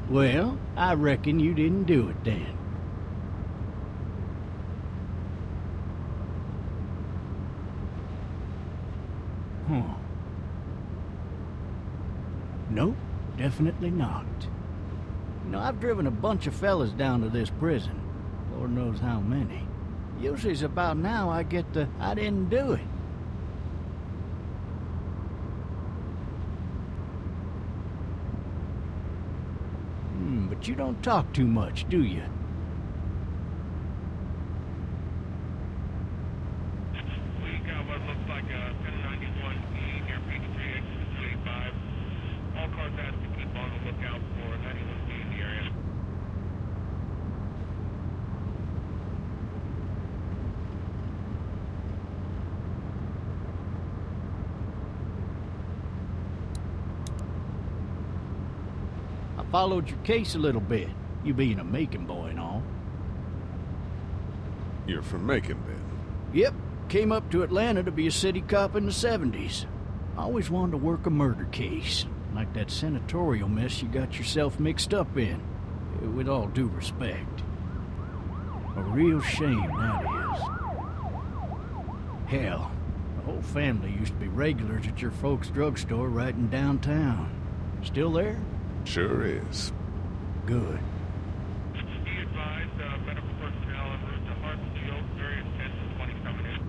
Well, I reckon you didn't do it then. Huh. Nope, definitely not. You know, I've driven a bunch of fellas down to this prison. Lord knows how many. Usually it's about now I get the, I didn't do it. But you don't talk too much, do you? We got what looks like a 1091E near Peachtree exit 285. All cars have to keep on the lookout for 91B in the area. Followed your case a little bit, you being a Macon boy and all. You're from Macon, then? Yep, came up to Atlanta to be a city cop in the 70s. Always wanted to work a murder case, like that senatorial mess you got yourself mixed up in, with all due respect. A real shame, that is. Hell, the whole family used to be regulars at your folks' drugstore right in downtown. Still there? Sure is. Good. Be advised, medical personnel en route to Hartsfield, various 10 to 20 coming in.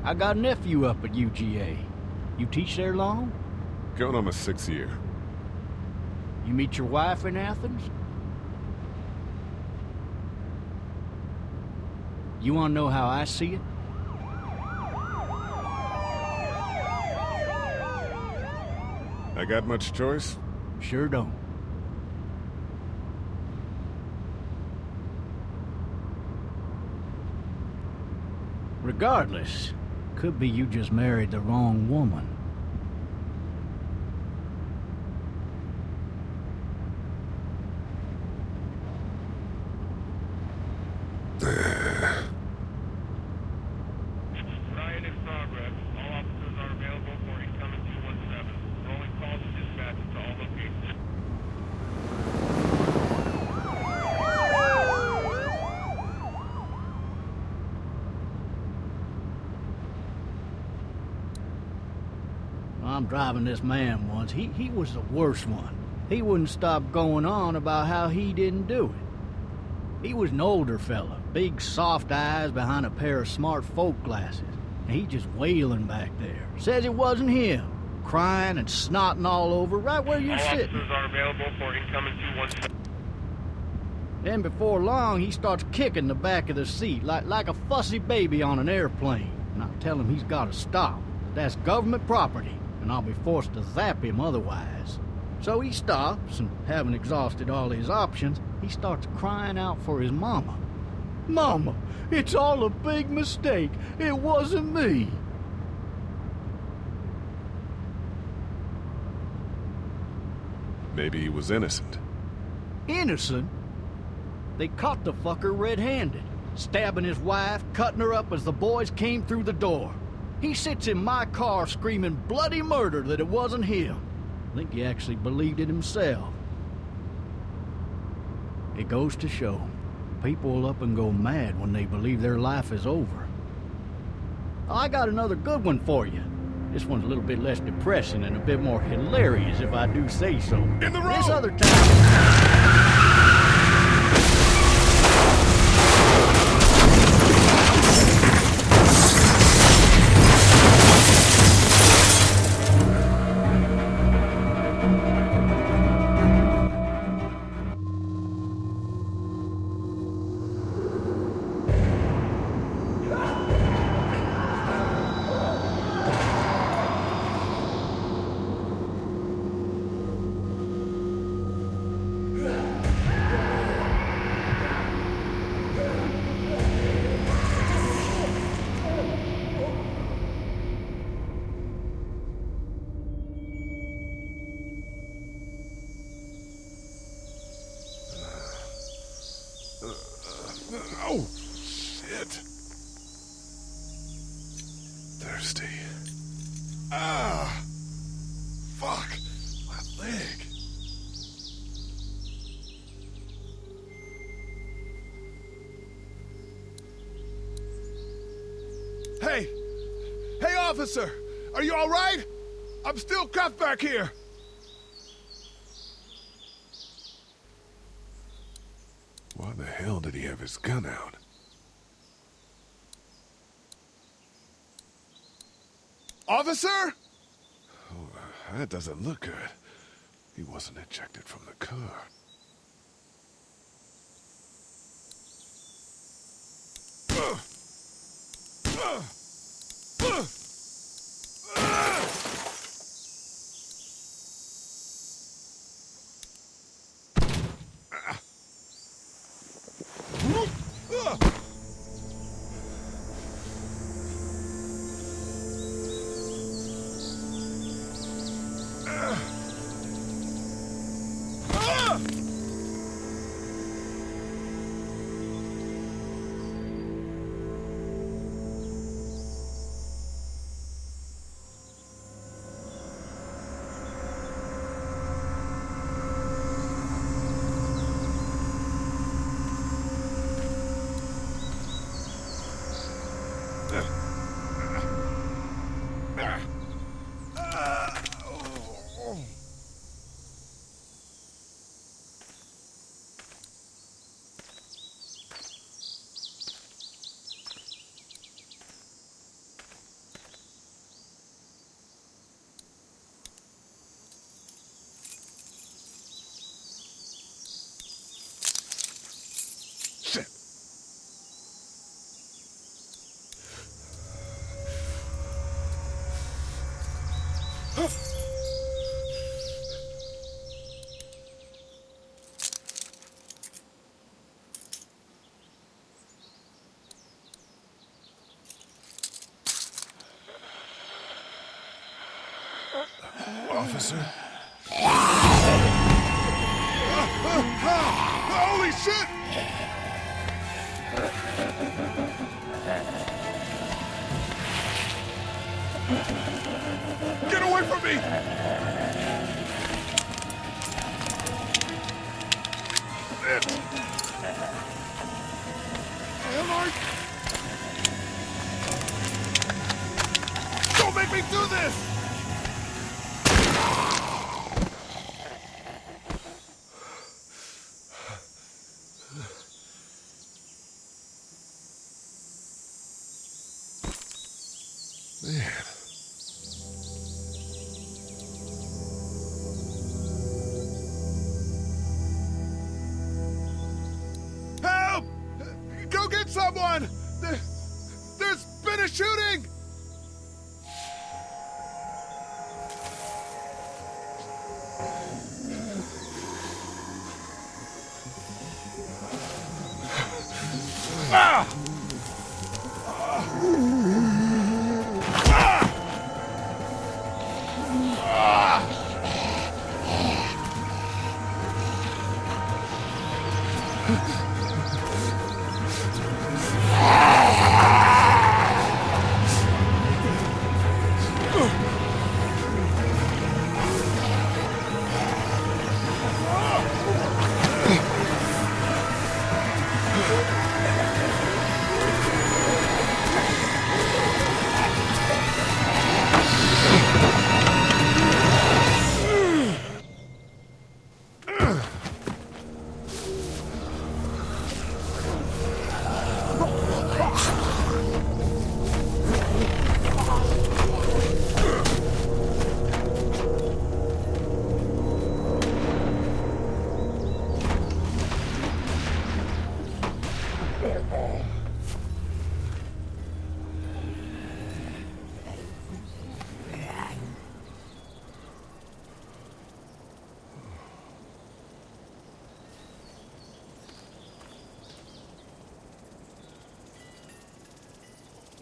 I got a nephew up at UGA. You teach there long? Going on my 6th year. You meet your wife in Athens? You want to know how I see it? I got much choice? Sure don't. Regardless, could be you just married the wrong woman. Riot in progress. All officers are available for incoming 217. Rolling calls and dispatches to all locations. I'm driving this man once. He was the worst one. He wouldn't stop going on about how he didn't do it. He was an older fella, big soft eyes behind a pair of smart folk glasses. And he just wailing back there. Says it wasn't him. Crying and snotting all over right where you're All sitting. officers are available for incoming 217. Then before long, he starts kicking the back of the seat like a fussy baby on an airplane. And I tell him he's got to stop. That's government property, and I'll be forced to zap him otherwise. So he stops, and having exhausted all his options, he starts crying out for his mama. Mama, it's all a big mistake. It wasn't me. Maybe he was innocent. Innocent? They caught the fucker red-handed, stabbing his wife, cutting her up as the boys came through the door. He sits in my car screaming bloody murder that it wasn't him. I think he actually believed it himself. It goes to show, people will up and go mad when they believe their life is over. Oh, I got another good one for you. This one's a little bit less depressing and a bit more hilarious, if I do say so. In the road! This other time... Oh, shit. Thirsty. Ah! Fuck! Officer, are you all right? I'm still cuffed back here. Why the hell did he have his gun out? Officer? Oh, that doesn't look good. He wasn't ejected from the car. Shit. Officer? Holy shit! Get away from me! Don't make me do this! Man. Help! Go get someone! There's been a shooting! Ah!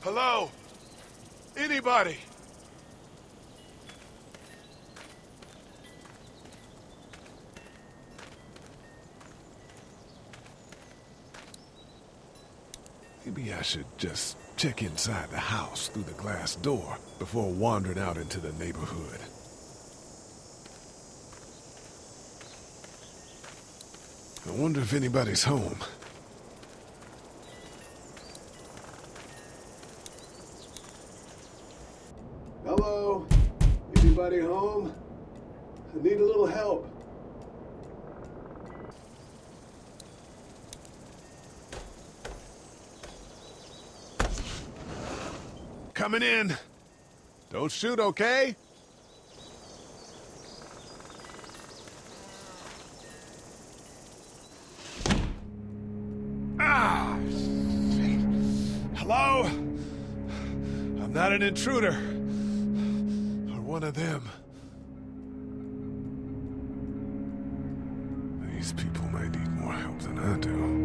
Hello? Anybody? Maybe I should just check inside the house through the glass door before wandering out into the neighborhood. I wonder if anybody's home. Hello? Anybody home? I need a little help. Coming in. Don't shoot, okay? Ah! Shit. Hello? I'm not an intruder. Or one of them. These people might need more help than I do.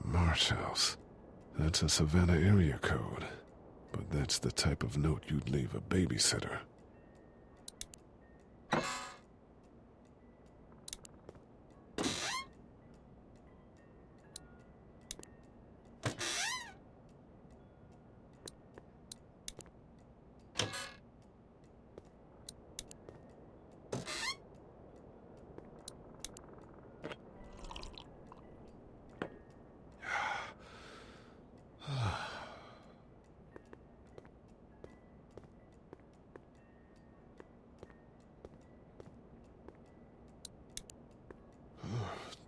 Marsh House. That's a Savannah area code. But that's the type of note you'd leave a babysitter.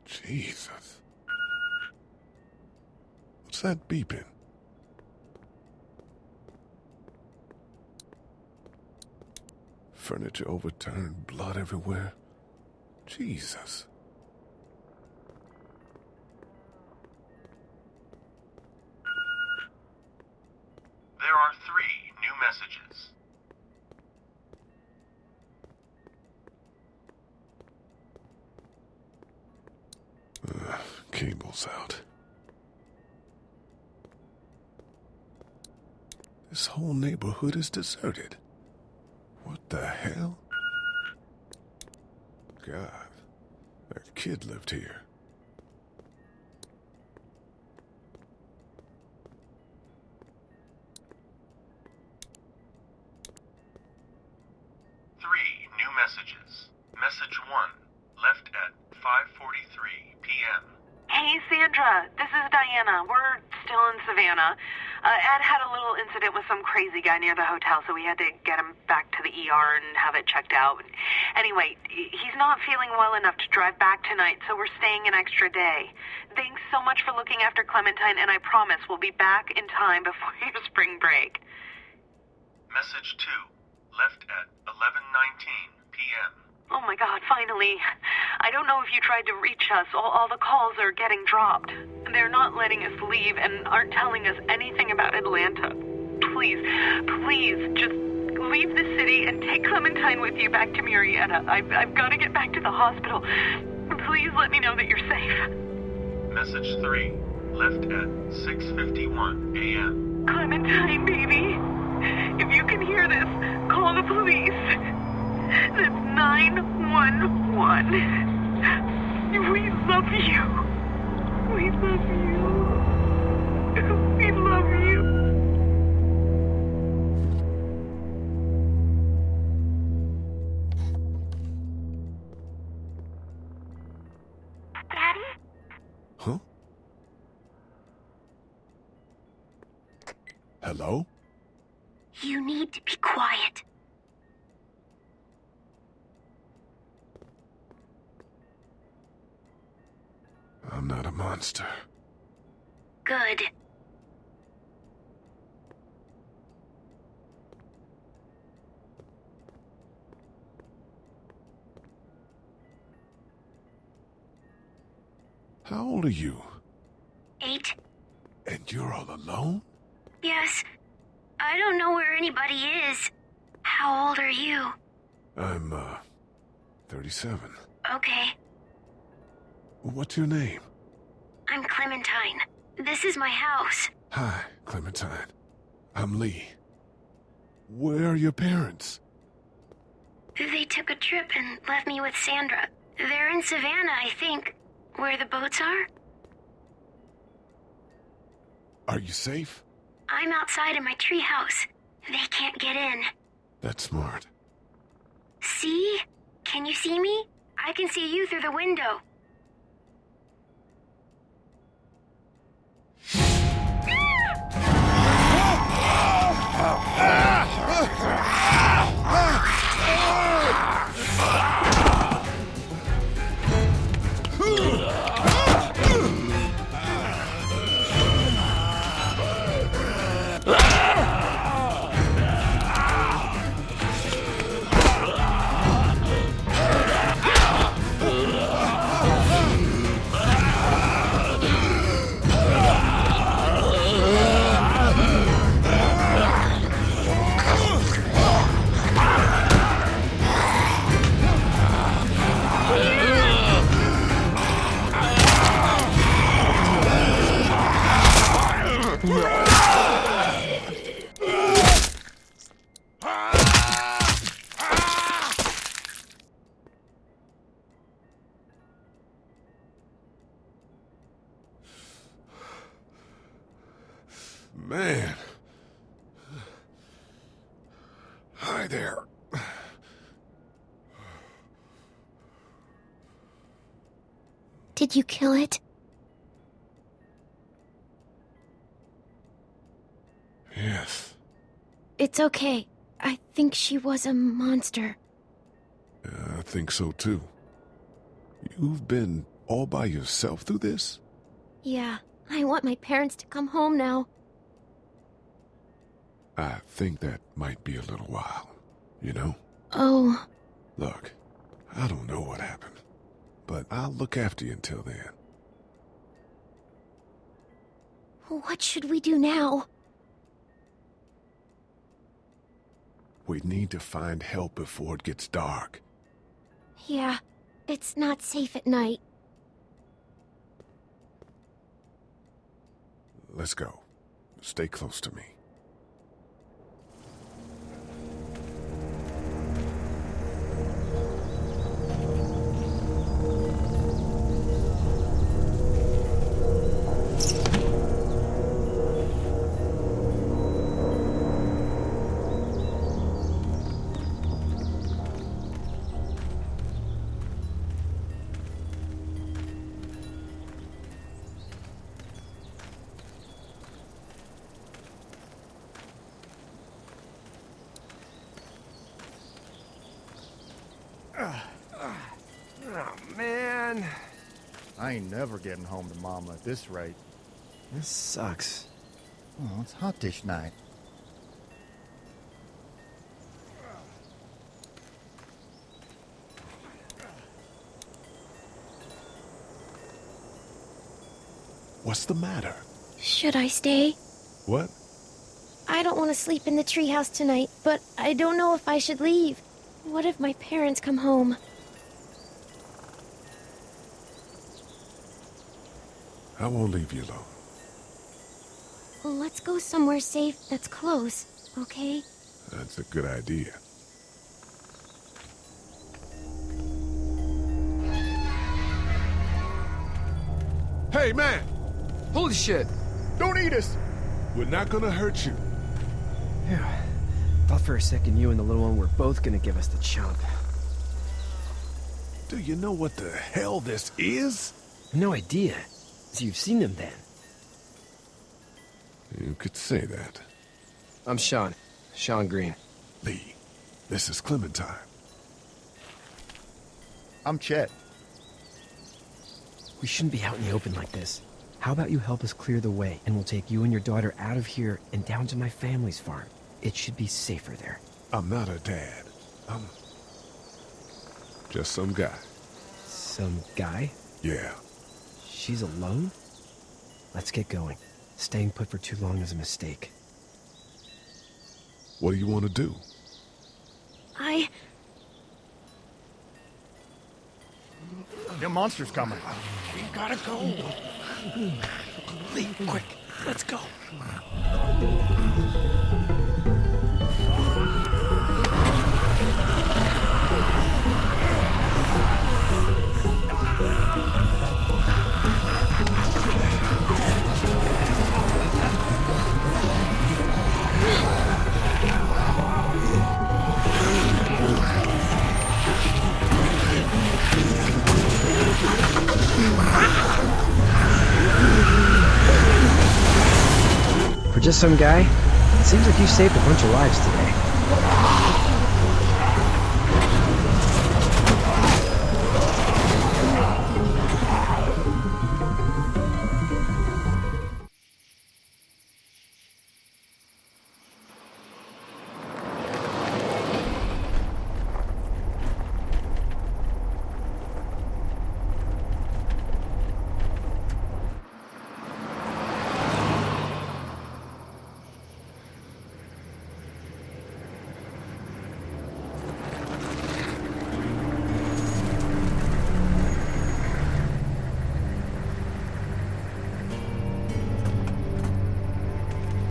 Jesus. What's that beeping? Furniture overturned, blood everywhere. Jesus. There are 3 new messages. Cable's out. This whole neighborhood is deserted. What the hell? God, that kid lived here. Three new messages. Message 1, left at 5:43 p.m. Hey, Sandra. This is Diana. We're still in Savannah. Ed had a little incident with some crazy guy near the hotel, so we had to get him back to the ER and have it checked out. Anyway, he's not feeling well enough to drive back tonight, so we're staying an extra day. Thanks so much for looking after Clementine, and I promise we'll be back in time before your spring break. Message 2, left at 11:19 p.m. Oh my God, finally. I don't know if you tried to reach us. All the calls are getting dropped. They're not letting us leave and aren't telling us anything about Atlanta. Please, just leave the city and take Clementine with you back to Murrieta. I've got to get back to the hospital. Please let me know that you're safe. Message 3, left at 6:51 a.m. Clementine, baby. If you can hear this, call the police. That's 911. We love you. We love you. We love you. Daddy? Huh? Hello? You need to be quiet. I'm not a monster. Good. How old are you? 8. And you're all alone? Yes. I don't know where anybody is. How old are you? I'm, 37. Okay. What's your name? I'm Clementine. This is my house. Hi, Clementine. I'm Lee. Where are your parents? They took a trip and left me with Sandra. They're in Savannah, I think. Where the boats are? Are you safe? I'm outside in my treehouse. They can't get in. That's smart. See? Can you see me? I can see you through the window. Man. Hi there. Did you kill it? Yes. It's okay. I think she was a monster. I think so too. You've been all by yourself through this? Yeah, I want my parents to come home now. I think that might be a little while, you know? Oh. Look, I don't know what happened, but I'll look after you until then. What should we do now? We need to find help before it gets dark. Yeah, it's not safe at night. Let's go. Stay close to me. Oh, man. I ain't never getting home to Mama at this rate. This sucks. Oh, it's hot this night. What's the matter? Should I stay? What? I don't want to sleep in the treehouse tonight, but I don't know if I should leave. What if my parents come home? I won't leave you alone. Let's go somewhere safe that's close, okay? That's a good idea. Hey, man! Holy shit! Don't eat us! We're not gonna hurt you. Yeah. Thought for a second you and the little one were both gonna give us the chomp. Do you know what the hell this is? No idea. So you've seen them then? You could say that. I'm Sean. Sean Green. Lee, this is Clementine. I'm Chet. We shouldn't be out in the open like this. How about you help us clear the way, and we'll take you and your daughter out of here and down to my family's farm. It should be safer there. I'm not her dad. I'm just some guy. Some guy? Yeah. She's alone? Let's get going. Staying put for too long is a mistake. What do you want to do? The monster's coming. We gotta go. Lee, quick, let's go. For just some guy, it seems like you saved a bunch of lives today.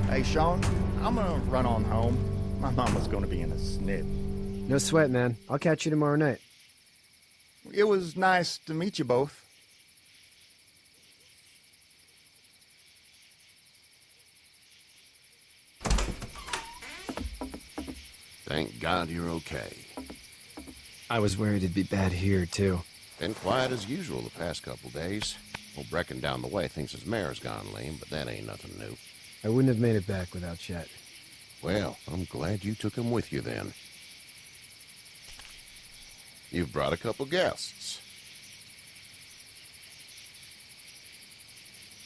Hey, Sean, I'm gonna run on home. My mama's gonna be in a snip. No sweat, man. I'll catch you tomorrow night. It was nice to meet you both. Thank God you're okay. I was worried it'd be bad here, too. Been quiet as usual the past couple days. Old Brecken down the way thinks his mare's gone lame, but that ain't nothing new. I wouldn't have made it back without Chet. Well, I'm glad you took him with you then. You've brought a couple guests.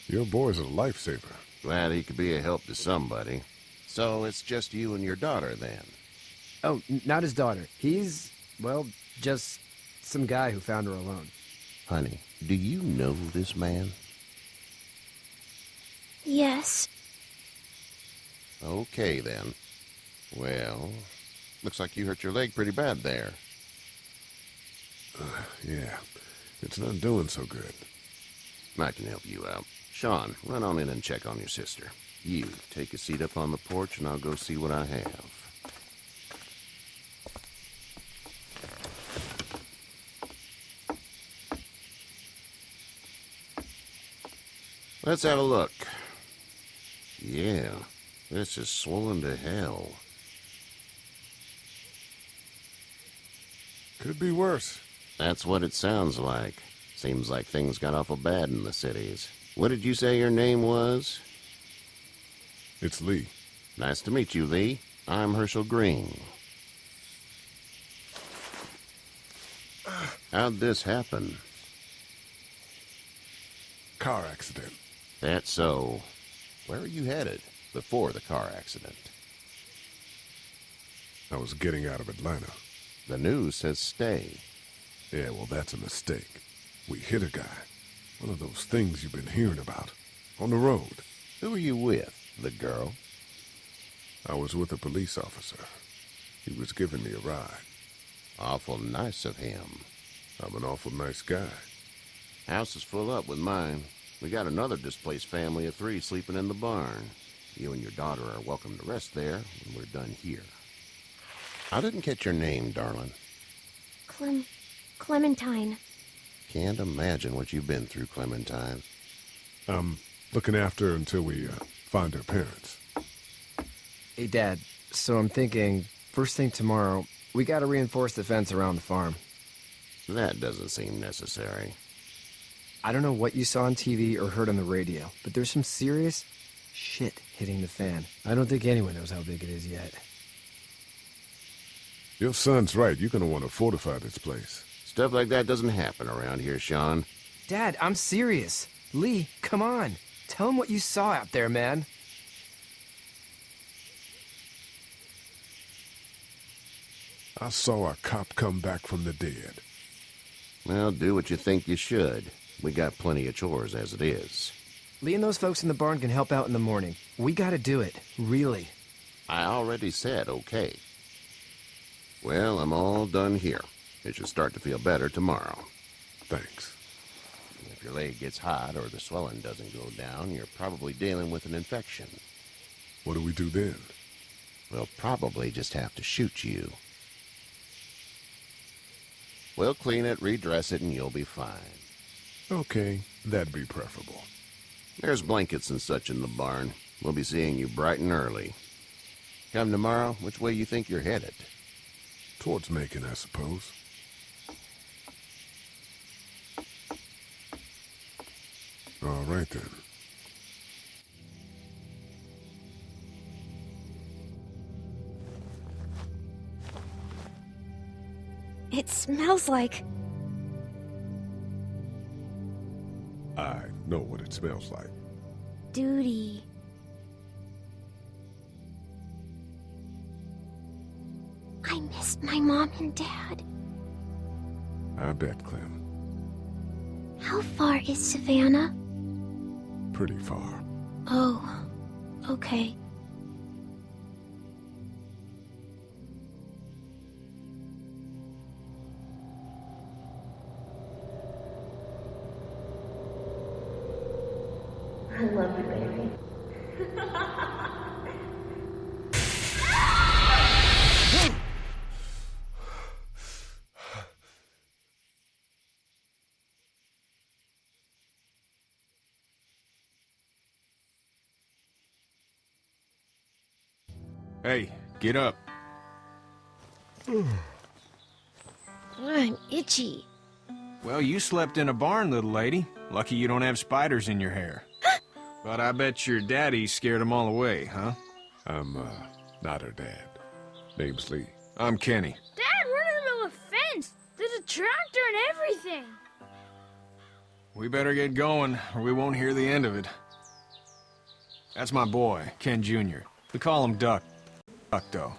Your boy's a lifesaver. Glad he could be a help to somebody. So it's just you and your daughter then? Oh, not his daughter. He's, well, just some guy who found her alone. Honey, do you know this man? Yes. Okay, then. Well, looks like you hurt your leg pretty bad there. Yeah, it's not doing so good. I can help you out. Sean, run on in and check on your sister. You, take a seat up on the porch and I'll go see what I have. Let's have a look. Yeah, this is swollen to hell. Could be worse. That's what it sounds like. Seems like things got awful bad in the cities. What did you say your name was? It's Lee. Nice to meet you, Lee. I'm Herschel Green. How'd this happen? Car accident. That's so. Where were you headed before the car accident? I was getting out of Atlanta. The news says stay. Yeah, well, that's a mistake. We hit a guy. One of those things you've been hearing about. On the road. Who were you with? The girl? I was with a police officer. He was giving me a ride. Awful nice of him. I'm an awful nice guy. House is full up with mine. We got another displaced family of 3 sleeping in the barn. You and your daughter are welcome to rest there when we're done here. I didn't catch your name, darling. Clementine. Can't imagine what you've been through, Clementine. I'm looking after her until we find her parents. Hey, Dad, so I'm thinking, first thing tomorrow, we gotta reinforce the fence around the farm. That doesn't seem necessary. I don't know what you saw on TV or heard on the radio, but there's some serious shit hitting the fan. I don't think anyone knows how big it is yet. Your son's right. You're gonna want to fortify this place. Stuff like that doesn't happen around here, Sean. Dad, I'm serious. Lee, come on. Tell him what you saw out there, man. I saw a cop come back from the dead. Well, do what you think you should. We got plenty of chores as it is. Lee and those folks in the barn can help out in the morning. We gotta do it. Really. I already said okay. Well, I'm all done here. It should start to feel better tomorrow. Thanks. If your leg gets hot or the swelling doesn't go down, you're probably dealing with an infection. What do we do then? We'll probably just have to shoot you. We'll clean it, redress it, and you'll be fine. Okay, that'd be preferable. There's blankets and such in the barn. We'll be seeing you bright and early. Come tomorrow, which way you think you're headed? Towards Macon, I suppose. All right, then. It smells like... I know what it smells like. duty. I missed my mom and dad. I bet, Clem. How far is Savannah? Pretty far. Oh, okay. I love you, baby. Hey, get up. I'm itchy. Well, you slept in a barn, little lady. Lucky you don't have spiders in your hair. But I bet your daddy scared them all away, huh? I'm, not her dad. Name's Lee. I'm Kenny. Dad, we're in the middle of a fence. There's a tractor and everything. We better get going, or we won't hear the end of it. That's my boy, Ken Jr. We call him Duck. Duck, though.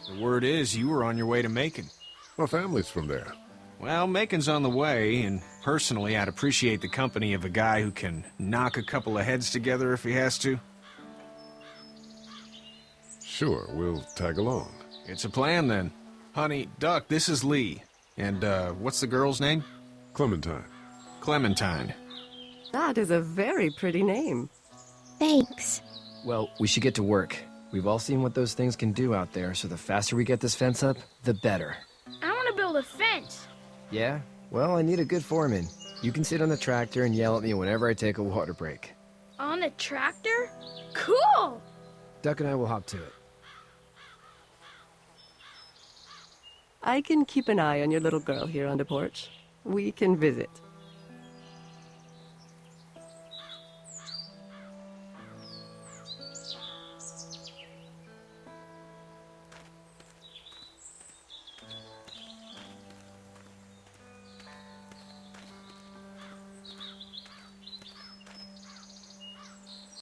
The word is you were on your way to Macon. My family's from there. Well, Macon's on the way, and personally, I'd appreciate the company of a guy who can knock a couple of heads together if he has to. Sure, we'll tag along. It's a plan, then. Honey, Duck, this is Lee. And, what's the girl's name? Clementine. Clementine. That is a very pretty name. Thanks. Well, we should get to work. We've all seen what those things can do out there, so the faster we get this fence up, the better. I want to build a fence. Yeah? Well, I need a good foreman. You can sit on the tractor and yell at me whenever I take a water break. On the tractor? Cool! Duck and I will hop to it. I can keep an eye on your little girl here on the porch. We can visit.